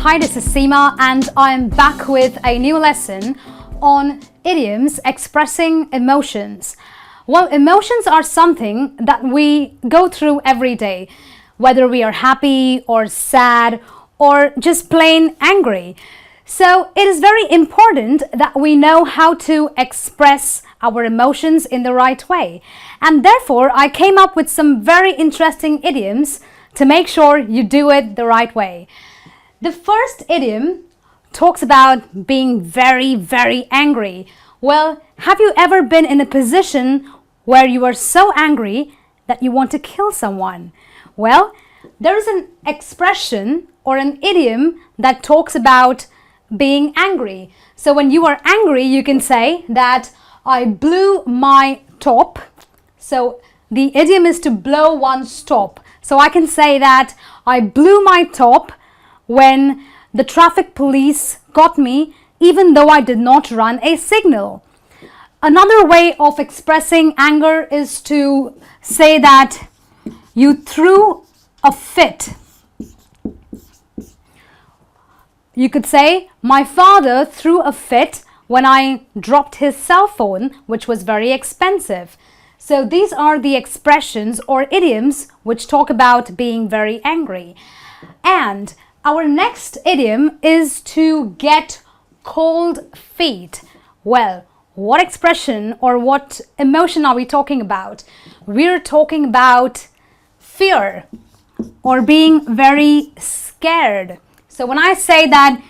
Hi, this is Seema and I'm back with a new lesson on idioms expressing emotions. Well, emotions are something that we go through every day, whether we are happy or sad or just plain angry. So it is very important that we know how to express our emotions in the right way. And therefore, I came up with some very interesting idioms to make sure you do it the right way. The first idiom talks about being very, very angry. Well, have you ever been in a position where you are so angry that you want to kill someone? Well, there is an expression or an idiom that talks about being angry. So when you are angry, you can say that I blew my top. So the idiom is to blow one's top. So I can say that I blew my top when the traffic police got me, even though I did not run a signal. Another way of expressing anger is to say that you threw a fit. You could say, my father threw a fit when I dropped his cell phone, which was very expensive. So these are the expressions or idioms which talk about being very angry. And our next idiom is to get cold feet. Well, what expression or what emotion are we talking about? We're talking about fear or being very scared. So when I say that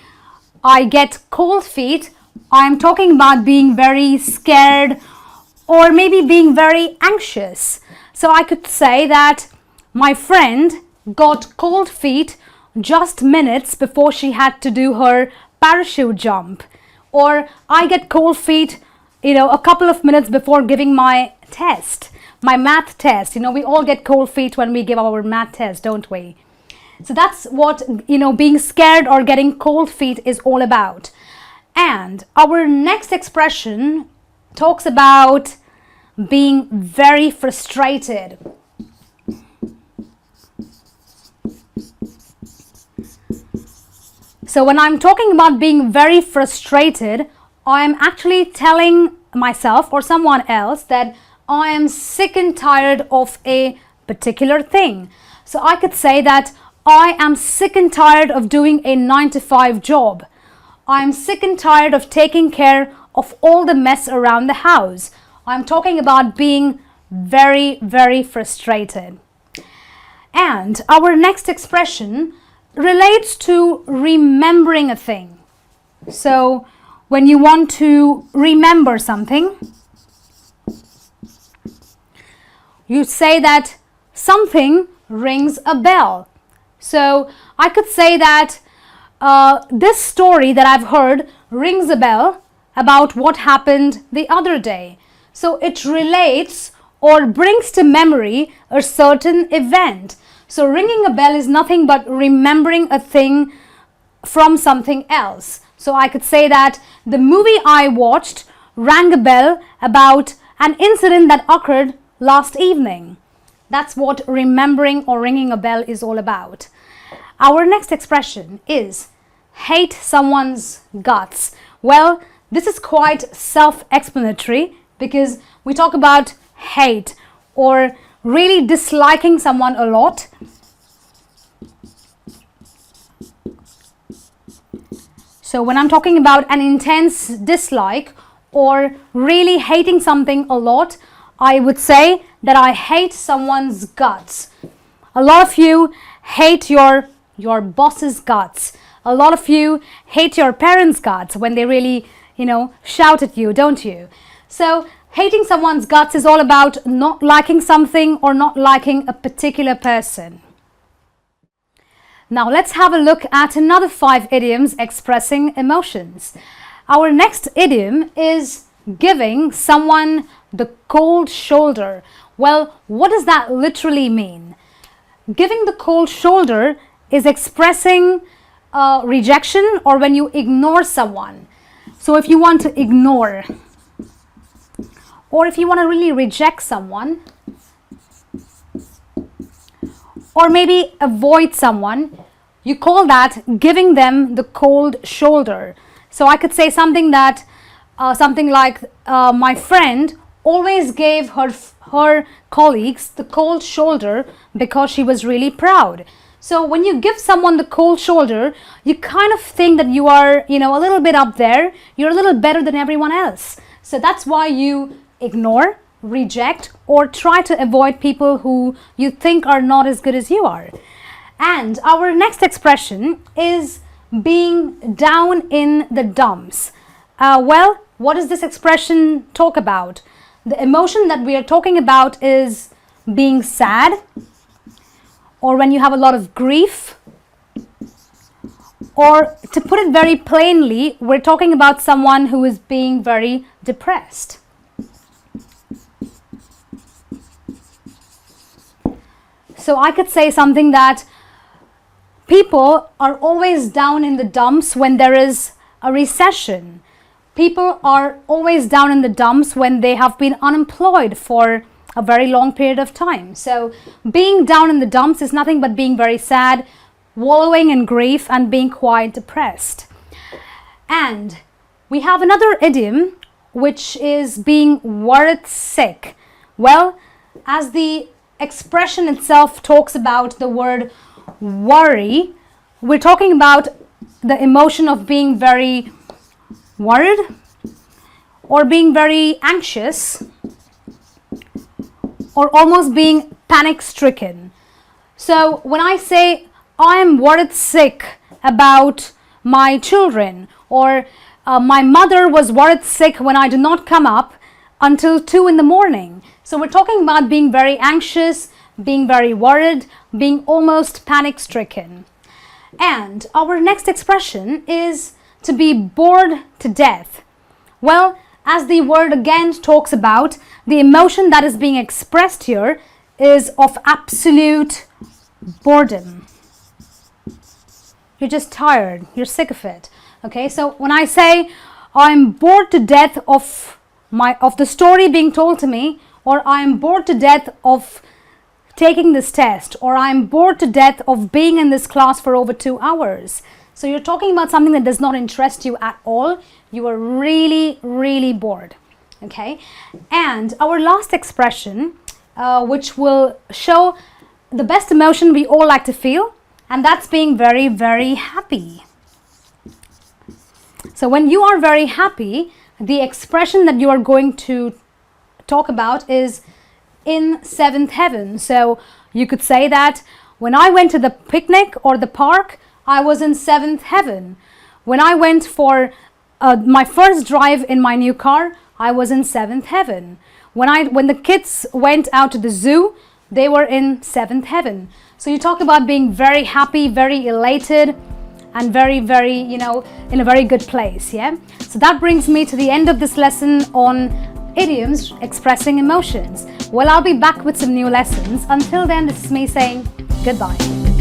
I get cold feet, I'm talking about being very scared or maybe being very anxious. So I could say that my friend got cold feet just minutes before she had to do her parachute jump. Or I get cold feet, a couple of minutes before giving my test, my math test. We all get cold feet when we give our math test, don't we? So that's what, being scared or getting cold feet is all about. And our next expression talks about being very frustrated. So when I'm talking about being very frustrated, I'm actually telling myself or someone else that I am sick and tired of a particular thing. So I could say that I am sick and tired of doing a 9-to-5 job. I'm sick and tired of taking care of all the mess around the house. I'm talking about being very, very frustrated. And our next expression relates to remembering a thing. So when you want to remember something, you say that something rings a bell. So I could say that this story that I've heard rings a bell about what happened the other day. So it relates or brings to memory a certain event. So ringing a bell is nothing but remembering a thing from something else. So I could say that the movie I watched rang a bell about an incident that occurred last evening. That's what remembering or ringing a bell is all about. Our next expression is hate someone's guts. Well, this is quite self-explanatory because we talk about hate or really disliking someone a lot. So when I'm talking about an intense dislike or really hating something a lot, I would say that I hate someone's guts. A lot of you hate your boss's guts. A lot of you hate your parents' guts when they really, shout at you, don't you? So hating someone's guts is all about not liking something or not liking a particular person. Now let's have a look at another 5 idioms expressing emotions. Our next idiom is giving someone the cold shoulder. Well, what does that literally mean? Giving the cold shoulder is expressing rejection or when you ignore someone. So if you want to ignore or if you want to really reject someone or maybe avoid someone, you call that giving them the cold shoulder. So I could say something that, something like, my friend always gave her colleagues the cold shoulder because she was really proud. So when you give someone the cold shoulder, you kind of think that you are, a little bit up there, you're a little better than everyone else. So that's why you ignore, reject, or try to avoid people who you think are not as good as you are. And our next expression is being down in the dumps. Well, what does this expression talk about? The emotion that we are talking about is being sad, or when you have a lot of grief, or to put it very plainly, we're talking about someone who is being very depressed. So I could say something that people are always down in the dumps when there is a recession. People are always down in the dumps when they have been unemployed for a very long period of time. So being down in the dumps is nothing but being very sad, wallowing in grief, and being quite depressed. And we have another idiom, which is being worried sick. Well, as the expression itself talks about the word worry, we're talking about the emotion of being very worried or being very anxious, or almost being panic-stricken. So when I say I am worried sick about my children, or my mother was worried sick when I did not come up until 2 in the morning. So we're talking about being very anxious, being very worried, being almost panic-stricken. And our next expression is to be bored to death. Well, as the word again talks about, the emotion that is being expressed here is of absolute boredom. You're just tired, you're sick of it. Okay, so when I say I'm bored to death of the story being told to me, or I'm bored to death of taking this test, or I'm bored to death of being in this class for over 2 hours. So you're talking about something that does not interest you at all. You are really, really bored. Okay, and our last expression, which will show the best emotion we all like to feel, and that's being very, very happy. So when you are very happy, the expression that you are going to talk about is in seventh heaven. So you could say that when I went to the picnic or the park, I was in seventh heaven. When I went for my first drive in my new car, I was in seventh heaven. When the kids went out to the zoo, they were in seventh heaven. So you talk about being very happy, very elated, and very, very, in a very good place. Yeah. So that brings me to the end of this lesson on idioms expressing emotions. Well, I'll be back with some new lessons. Until then, this is me saying goodbye.